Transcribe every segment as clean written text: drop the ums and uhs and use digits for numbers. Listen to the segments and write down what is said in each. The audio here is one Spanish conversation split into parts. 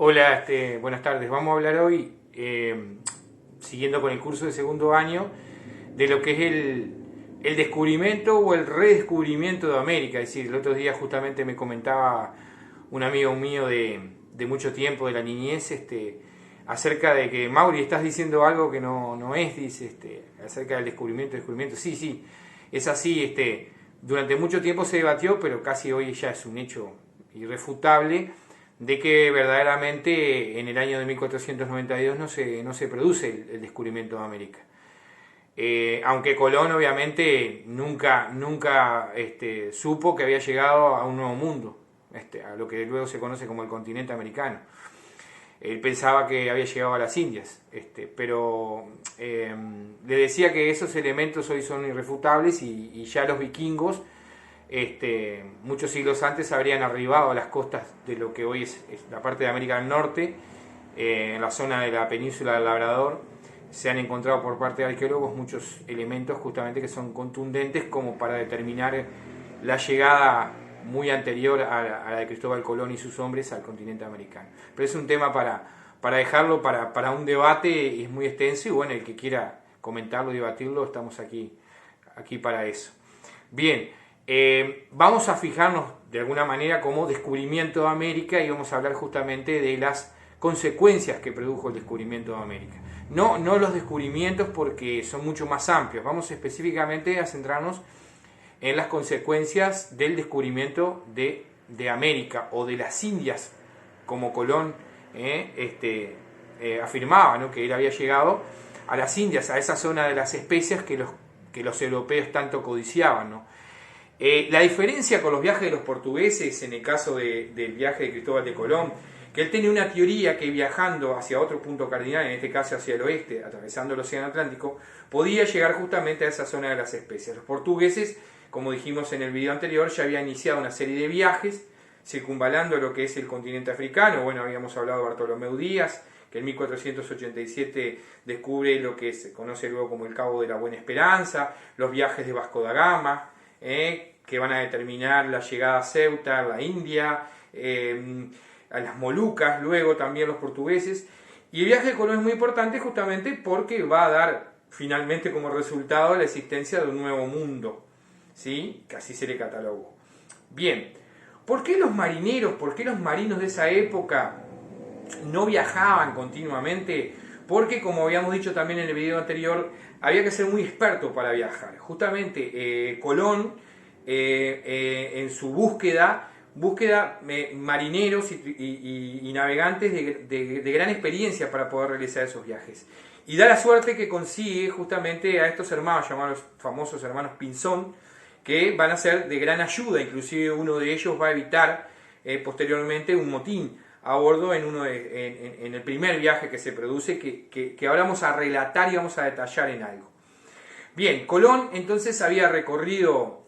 Hola, buenas tardes. Vamos a hablar hoy, siguiendo con el curso de segundo año, de lo que es el descubrimiento o el redescubrimiento de América. Es decir, el otro día justamente me comentaba un amigo mío de mucho tiempo, de la niñez, acerca de que, Mauri, estás diciendo algo que no es, dice, acerca del descubrimiento. Sí, sí, es así. Durante mucho tiempo se debatió, pero casi hoy ya es un hecho irrefutable de que verdaderamente en el año de 1492 no se produce el descubrimiento de América. Aunque Colón obviamente nunca supo que había llegado a un nuevo mundo, a lo que luego se conoce como el continente americano. Él pensaba que había llegado a las Indias, pero le decía que esos elementos hoy son irrefutables y ya los vikingos muchos siglos antes habrían arribado a las costas de lo que hoy es la parte de América del Norte, en la zona de la península del Labrador. Se han encontrado por parte de arqueólogos muchos elementos justamente que son contundentes como para determinar la llegada muy anterior a la de Cristóbal Colón y sus hombres al continente americano. Pero es un tema para dejarlo para un debate, es muy extenso y bueno, el que quiera comentarlo, debatirlo, estamos aquí para eso. Bien. Vamos a fijarnos de alguna manera como descubrimiento de América y vamos a hablar justamente de las consecuencias que produjo el descubrimiento de América. No los descubrimientos porque son mucho más amplios, vamos específicamente a centrarnos en las consecuencias del descubrimiento de América o de las Indias, como Colón afirmaba, ¿no? Que él había llegado a las Indias, a esa zona de las especias que los europeos tanto codiciaban, ¿no? La diferencia con los viajes de los portugueses, en el caso del viaje de Cristóbal de Colón, que él tenía una teoría que viajando hacia otro punto cardinal, en este caso hacia el oeste, atravesando el Océano Atlántico, podía llegar justamente a esa zona de las especias. Los portugueses, como dijimos en el video anterior, ya habían iniciado una serie de viajes circunvalando lo que es el continente africano. Bueno, habíamos hablado de Bartolomé Díaz, que en 1487 descubre lo que se conoce luego como el Cabo de la Buena Esperanza, los viajes de Vasco da Gama, que van a determinar la llegada a Ceuta, a la India, a las Molucas, luego también los portugueses. Y el viaje de Colón es muy importante justamente porque va a dar finalmente como resultado la existencia de un nuevo mundo, ¿sí? Que así se le catalogó. Bien, ¿por qué los marineros, por qué los marinos de esa época no viajaban continuamente? Porque, como habíamos dicho también en el video anterior, había que ser muy experto para viajar. Justamente Colón, en su búsqueda marineros y navegantes de gran experiencia para poder realizar esos viajes. Y da la suerte que consigue justamente a estos hermanos, llamados los famosos hermanos Pinzón, que van a ser de gran ayuda. Inclusive uno de ellos va a evitar posteriormente un motín a bordo en el primer viaje que se produce, que ahora vamos a relatar y vamos a detallar en algo. Bien, Colón entonces había recorrido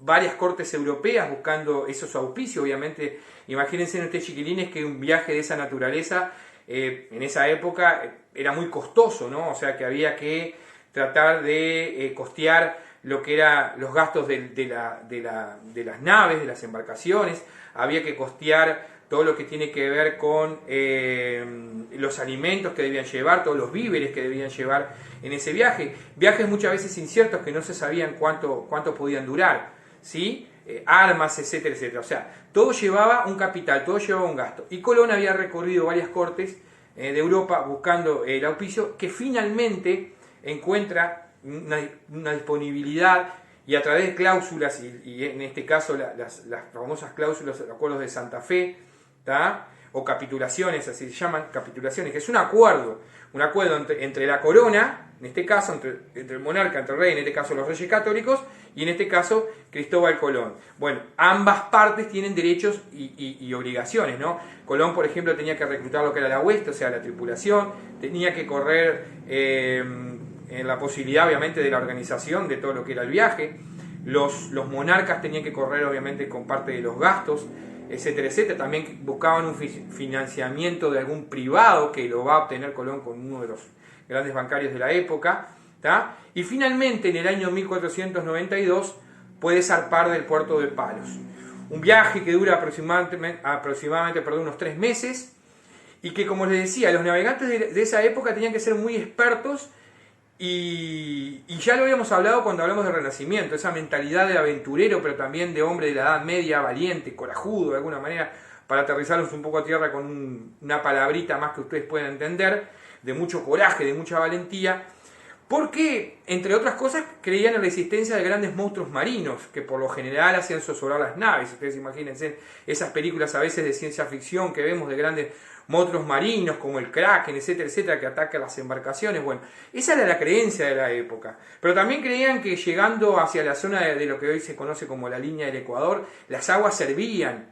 varias cortes europeas buscando esos auspicios. Obviamente, imagínense ustedes, chiquilines, que un viaje de esa naturaleza en esa época era muy costoso, ¿no? O sea que había que tratar de costear lo que eran los gastos de las naves, de las embarcaciones, había que costear todo lo que tiene que ver con los alimentos que debían llevar, todos los víveres que debían llevar en ese viaje. Viajes muchas veces inciertos que no se sabían cuánto podían durar, ¿sí? Armas, etcétera, etcétera. O sea, todo llevaba un capital, todo llevaba un gasto. Y Colón había recorrido varias cortes de Europa buscando el auspicio, que finalmente encuentra una disponibilidad y a través de cláusulas, y en este caso las famosas cláusulas, los acuerdos de Santa Fe, ¿tá? O capitulaciones, así se llaman, capitulaciones, que es un acuerdo entre la corona, en este caso entre el monarca, entre el rey, en este caso los reyes católicos, y en este caso Cristóbal Colón. Bueno, ambas partes tienen derechos y obligaciones, ¿no? Colón, por ejemplo, tenía que reclutar lo que era la hueste, o sea, la tripulación, tenía que correr en la posibilidad, obviamente, de la organización de todo lo que era el viaje. Los monarcas tenían que correr, obviamente, con parte de los gastos, etcétera, etcétera. También buscaban un financiamiento de algún privado, que lo va a obtener Colón con uno de los grandes bancarios de la época, ¿tá? Y finalmente, en el año 1492, puede zarpar del puerto de Palos. Un viaje que dura aproximadamente unos 3 meses, y que, como les decía, los navegantes de esa época tenían que ser muy expertos, y ya lo habíamos hablado cuando hablamos del Renacimiento, esa mentalidad de aventurero, pero también de hombre de la Edad Media, valiente, corajudo de alguna manera, para aterrizarlos un poco a tierra con una palabrita más que ustedes puedan entender, de mucho coraje, de mucha valentía, porque, entre otras cosas, creían en la existencia de grandes monstruos marinos, que por lo general hacían zozobrar las naves. Ustedes imagínense esas películas a veces de ciencia ficción que vemos de grandes monstruos marinos, como el Kraken, etcétera, etcétera, que atacan las embarcaciones. Bueno, esa era la creencia de la época. Pero también creían que llegando hacia la zona de lo que hoy se conoce como la línea del Ecuador, las aguas servían.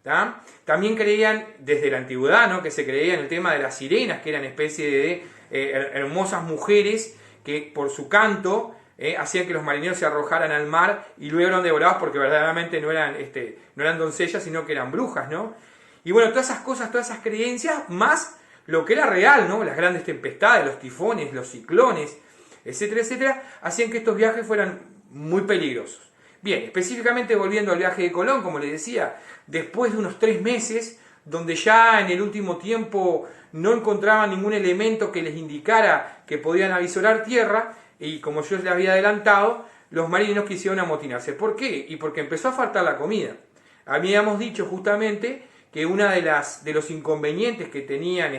¿tá? También creían, desde la antigüedad, ¿no?, que se creía en el tema de las sirenas, que eran especie de hermosas mujeres que por su canto hacían que los marineros se arrojaran al mar y luego eran devorados, porque verdaderamente no eran doncellas, sino que eran brujas, ¿no? Y bueno, todas esas cosas, todas esas creencias, más lo que era real, ¿no? Las grandes tempestades, los tifones, los ciclones, etcétera, etcétera, hacían que estos viajes fueran muy peligrosos. Bien, específicamente volviendo al viaje de Colón, como les decía, después de unos 3 meses, donde ya en el último tiempo no encontraban ningún elemento que les indicara que podían avisorar tierra, y como yo les había adelantado, los marineros quisieron amotinarse. ¿Por qué? Y porque empezó a faltar la comida. Habíamos dicho justamente que uno de los inconvenientes que tenían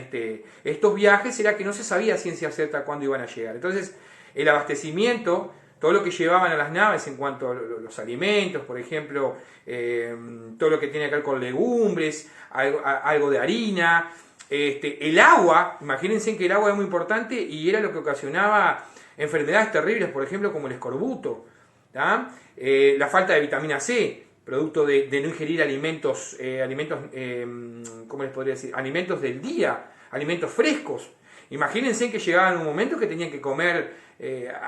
estos viajes era que no se sabía a ciencia cierta cuándo iban a llegar. Entonces, el abastecimiento, todo lo que llevaban a las naves en cuanto a los alimentos, por ejemplo, todo lo que tiene que ver con legumbres, algo de harina, el agua, imagínense que el agua es muy importante y era lo que ocasionaba enfermedades terribles, por ejemplo, como el escorbuto, la falta de vitamina C, producto de no ingerir alimentos, ¿cómo les podría decir? Alimentos del día, alimentos frescos. Imagínense que llegaban un momento que tenían que comer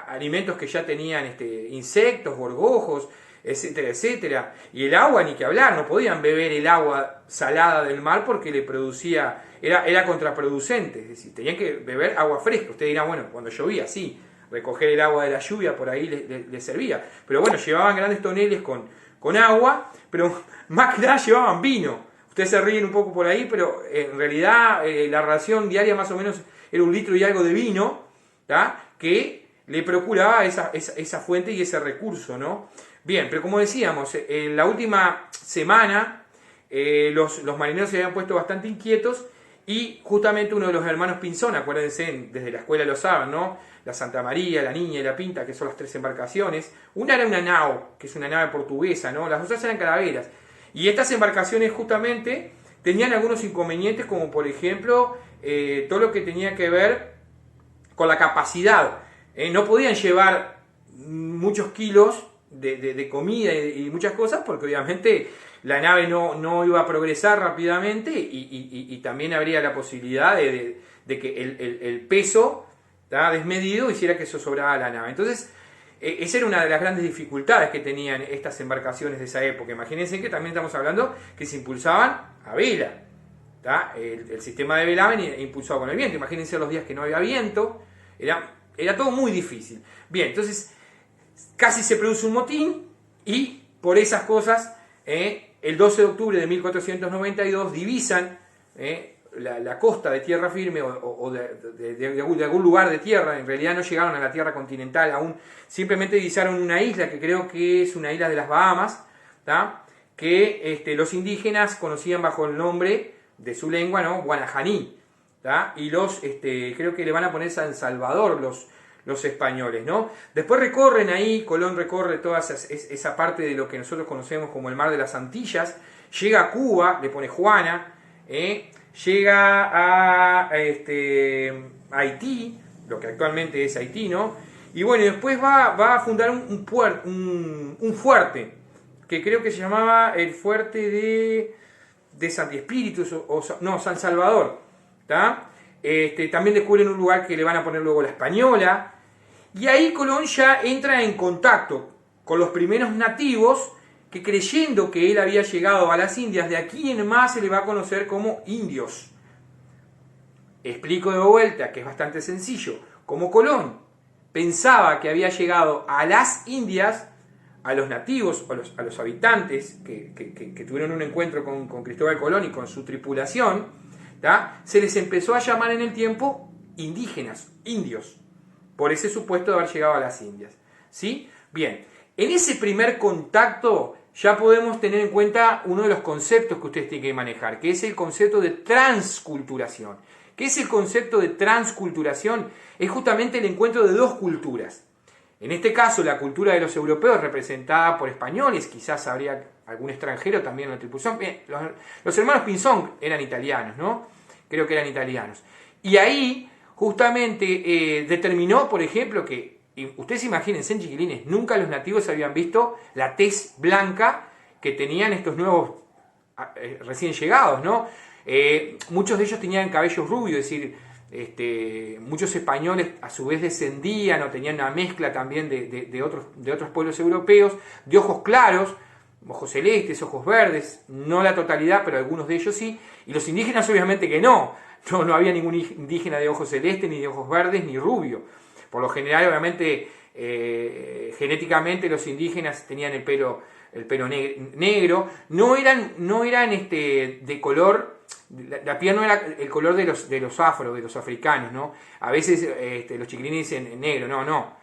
alimentos que ya tenían insectos, gorgojos, etcétera, etcétera. Y el agua, ni que hablar, no podían beber el agua salada del mar porque le producía, era contraproducente, es decir, tenían que beber agua fresca. Ustedes dirán, bueno, cuando llovía, sí, recoger el agua de la lluvia por ahí les servía. Pero bueno, llevaban grandes toneles con agua, pero más que nada llevaban vino. Ustedes se ríen un poco por ahí, pero en realidad la ración diaria más o menos era 1 litro y algo de vino, ¿tá?, que le procuraba esa fuente y ese recurso, ¿no? Bien, pero como decíamos, en la última semana los marineros se habían puesto bastante inquietos, y justamente uno de los hermanos Pinzón, acuérdense, desde la escuela lo saben, ¿no?, la Santa María, la Niña y la Pinta, que son las 3 embarcaciones. Una era una nao, que es una nave portuguesa, ¿no? Las otras eran carabelas. Y estas embarcaciones justamente tenían algunos inconvenientes, como por ejemplo todo lo que tenía que ver con la capacidad. No podían llevar muchos kilos de comida y muchas cosas, porque obviamente la nave no iba a progresar rápidamente, y también habría la posibilidad de que el peso desmedido hiciera que eso sobraba a la nave. Entonces, esa era una de las grandes dificultades que tenían estas embarcaciones de esa época. Imagínense que también estamos hablando que se impulsaban a vela. El sistema de vela venía impulsado con el viento. Imagínense los días que no había viento. Era todo muy difícil. Bien, entonces casi se produce un motín, y por esas cosas el 12 de octubre de 1492 divisan la costa de tierra firme o de algún lugar de tierra. En realidad no llegaron a la tierra continental aún, simplemente divisaron una isla que creo que es una isla de las Bahamas, que los indígenas conocían bajo el nombre de su lengua, ¿no?, Guanajaní, y creo que le van a poner San Salvador los españoles, ¿no? Después recorren ahí, Colón recorre toda esa parte de lo que nosotros conocemos como el Mar de las Antillas, llega a Cuba, le pone Juana, llega a Haití, lo que actualmente es Haití, ¿no? Y bueno, después va a fundar un fuerte, que creo que se llamaba el fuerte de Santi Espíritus, San Salvador, también descubren un lugar que le van a poner luego La Española, y ahí Colón ya entra en contacto con los primeros nativos, que creyendo que él había llegado a las Indias, de aquí en más se le va a conocer como indios. Explico de vuelta que es bastante sencillo. Como Colón pensaba que había llegado a las Indias, a los nativos, a los habitantes que tuvieron un encuentro con Cristóbal Colón y con su tripulación, ¿tá? Se les empezó a llamar en el tiempo indígenas, indios, por ese supuesto de haber llegado a las Indias, ¿sí? Bien, en ese primer contacto ya podemos tener en cuenta uno de los conceptos que ustedes tienen que manejar, que es el concepto de transculturación. ¿Qué es el concepto de transculturación? Es justamente el encuentro de dos culturas. En este caso, la cultura de los europeos representada por españoles, quizás habría algún extranjero también en la tripulación. Bien, los hermanos Pinzón eran italianos, ¿no? Creo que eran italianos. Y ahí, justamente, determinó, por ejemplo, que, ustedes imagínense, chiquilines, nunca los nativos habían visto la tez blanca que tenían estos nuevos recién llegados, ¿no? Muchos de ellos tenían cabello rubio, es decir, muchos españoles a su vez descendían o tenían una mezcla también de otros pueblos europeos, de ojos claros, ojos celestes, ojos verdes, no la totalidad, pero algunos de ellos sí, y los indígenas obviamente que no había ningún indígena de ojos celestes, ni de ojos verdes, ni rubio. Por lo general, obviamente, genéticamente los indígenas tenían el pelo negro, no eran de color. La piel no era el color de los afros, de los africanos, ¿no? A veces los chiquilines dicen negro, no.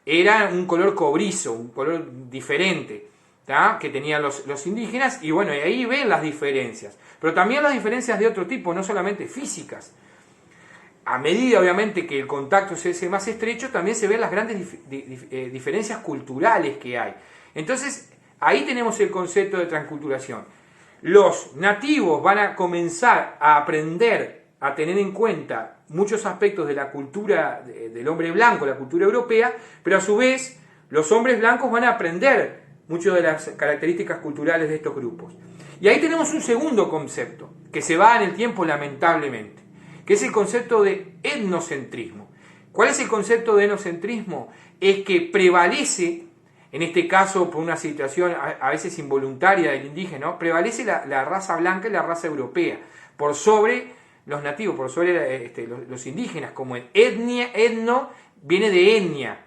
Era un color cobrizo, un color diferente, ¿tá? Que tenían los indígenas, y bueno, y ahí ven las diferencias. Pero también las diferencias de otro tipo, no solamente físicas. A medida, obviamente, que el contacto se hace más estrecho, también se ven las grandes diferencias culturales que hay. Entonces, ahí tenemos el concepto de transculturación. Los nativos van a comenzar a aprender a tener en cuenta muchos aspectos de la cultura del hombre blanco, la cultura europea, pero a su vez los hombres blancos van a aprender muchas de las características culturales de estos grupos. Y ahí tenemos un segundo concepto, que se va en el tiempo lamentablemente, que es el concepto de etnocentrismo. ¿Cuál es el concepto de etnocentrismo? Es que prevalece, en este caso por una situación a veces involuntaria del indígena, ¿no? Prevalece la raza blanca y la raza europea, por sobre los nativos, por sobre los indígenas, como en etno viene de etnia.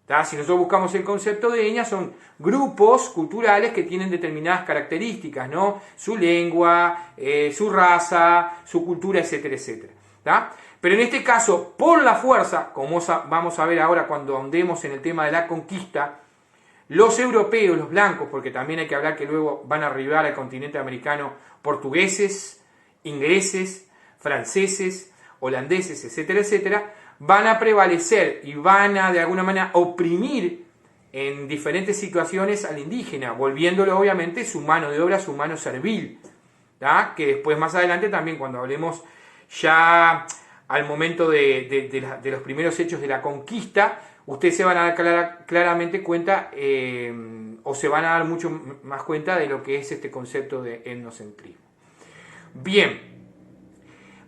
¿Tá? Si nosotros buscamos el concepto de etnia, son grupos culturales que tienen determinadas características, ¿no? Su lengua, su raza, su cultura, etcétera, etcétera. ¿Tá? Pero en este caso, por la fuerza, como vamos a ver ahora cuando ahondemos en el tema de la conquista, los europeos, los blancos, porque también hay que hablar que luego van a arribar al continente americano portugueses, ingleses, franceses, holandeses, etcétera, etcétera, van a prevalecer y van a de alguna manera oprimir en diferentes situaciones al indígena, volviéndolo obviamente su mano de obra, su mano servil, ¿tá? Que después más adelante también cuando hablemos ya al momento de los primeros hechos de la conquista, ustedes se van a dar claramente cuenta o se van a dar mucho más cuenta de lo que es este concepto de etnocentrismo. Bien.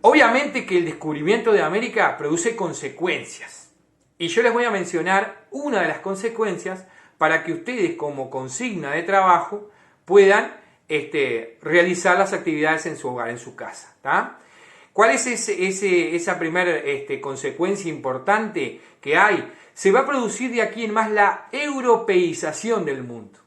Obviamente que el descubrimiento de América produce consecuencias. Y yo les voy a mencionar una de las consecuencias para que ustedes como consigna de trabajo puedan realizar las actividades en su hogar, en su casa. ¿Tá? ¿Cuál es esa primera consecuencia importante que hay? Se va a producir de aquí en más la europeización del mundo.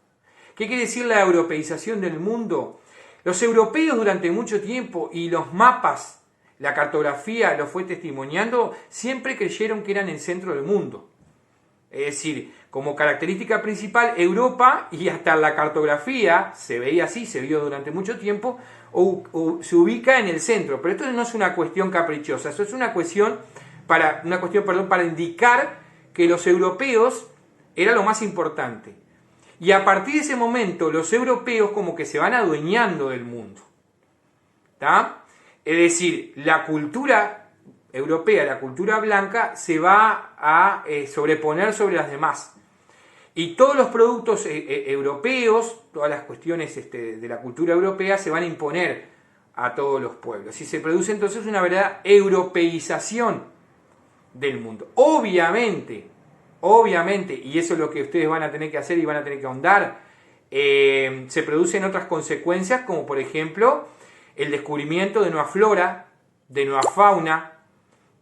¿Qué quiere decir la europeización del mundo? Los europeos durante mucho tiempo y los mapas, la cartografía lo fue testimoniando, siempre creyeron que eran el centro del mundo. Es decir, como característica principal, Europa, y hasta la cartografía se veía así, se vio durante mucho tiempo, o se ubica en el centro. Pero esto no es una cuestión caprichosa, eso es una cuestión para indicar que los europeos era lo más importante. Y a partir de ese momento, los europeos como que se van adueñando del mundo. ¿Tá? Es decir, la cultura europea, la cultura blanca, se va a sobreponer sobre las demás. Y todos los productos europeos, todas las cuestiones de la cultura europea se van a imponer a todos los pueblos. Y se produce entonces una verdadera europeización del mundo. Obviamente, y eso es lo que ustedes van a tener que hacer y van a tener que ahondar, se producen otras consecuencias, como por ejemplo el descubrimiento de nueva flora, de nueva fauna,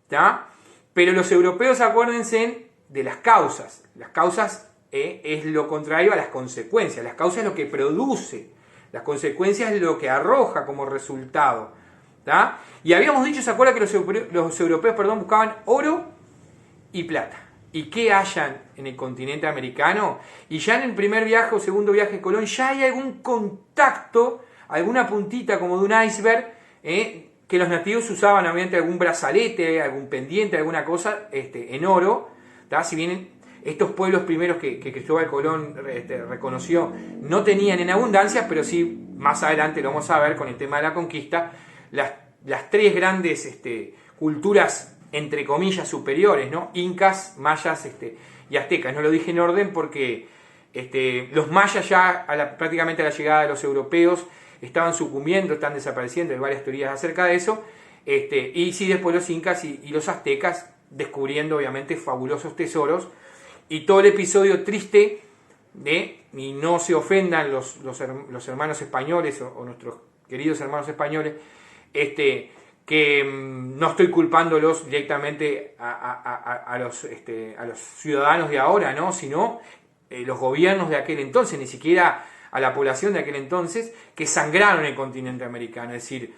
¿tá? Pero los europeos, acuérdense de las causas. Las causas es lo contrario a las consecuencias. Las causas es lo que produce, las consecuencias es lo que arroja como resultado, ¿tá? Y habíamos dicho, ¿se acuerda que los europeos, perdón, buscaban oro y plata? ¿Y qué hallan en el continente americano? Y ya en el primer viaje o segundo viaje de Colón ya hay algún contacto, alguna puntita como de un iceberg, que los nativos usaban obviamente algún brazalete, algún pendiente, alguna cosa en oro, ¿tá? Si bien estos pueblos primeros que Cristóbal Colón reconoció no tenían en abundancia, pero sí más adelante lo vamos a ver con el tema de la conquista, las tres grandes culturas entre comillas superiores, ¿no? Incas, mayas y aztecas. No lo dije en orden porque los mayas ya prácticamente a la llegada de los europeos estaban sucumbiendo, están desapareciendo, hay varias teorías acerca de eso, y sí después los incas y los aztecas descubriendo obviamente fabulosos tesoros, y todo el episodio triste y no se ofendan los hermanos españoles o nuestros queridos hermanos españoles, que no estoy culpándolos directamente a los ciudadanos de ahora, ¿no? Sino los gobiernos de aquel entonces, ni siquiera a la población de aquel entonces, que sangraron el continente americano. Es decir,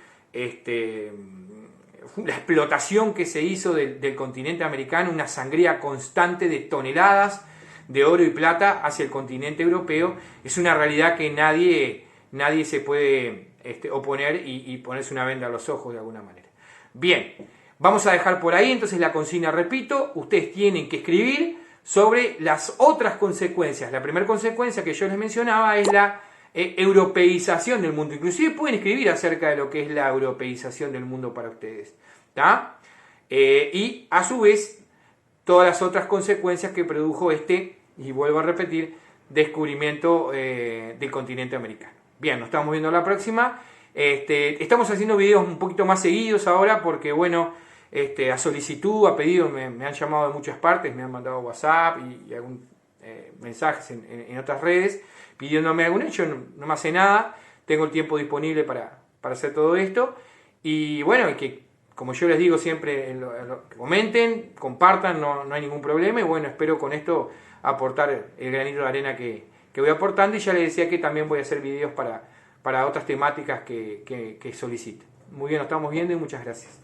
la explotación que se hizo del continente americano, una sangría constante de toneladas de oro y plata hacia el continente europeo, es una realidad que nadie se puede oponer y ponerse una venda a los ojos de alguna manera. Bien, vamos a dejar por ahí entonces la consigna, repito, ustedes tienen que escribir sobre las otras consecuencias. La primera consecuencia que yo les mencionaba es la europeización del mundo. Inclusive pueden escribir acerca de lo que es la europeización del mundo para ustedes, ¿tá? Y a su vez todas las otras consecuencias que produjo y vuelvo a repetir, descubrimiento del continente americano. Bien, nos estamos viendo la próxima. Estamos haciendo videos un poquito más seguidos ahora porque, bueno, a solicitud, a pedido, me han llamado de muchas partes, me han mandado WhatsApp y algún mensajes en otras redes pidiéndome algún hecho. No me hace nada, tengo el tiempo disponible para hacer todo esto. Y bueno, que como yo les digo siempre, que comenten, compartan, no hay ningún problema. Y bueno, espero con esto aportar el granito de arena que voy aportando. Y ya les decía que también voy a hacer videos para otras temáticas que soliciten. Muy bien, nos estamos viendo y muchas gracias.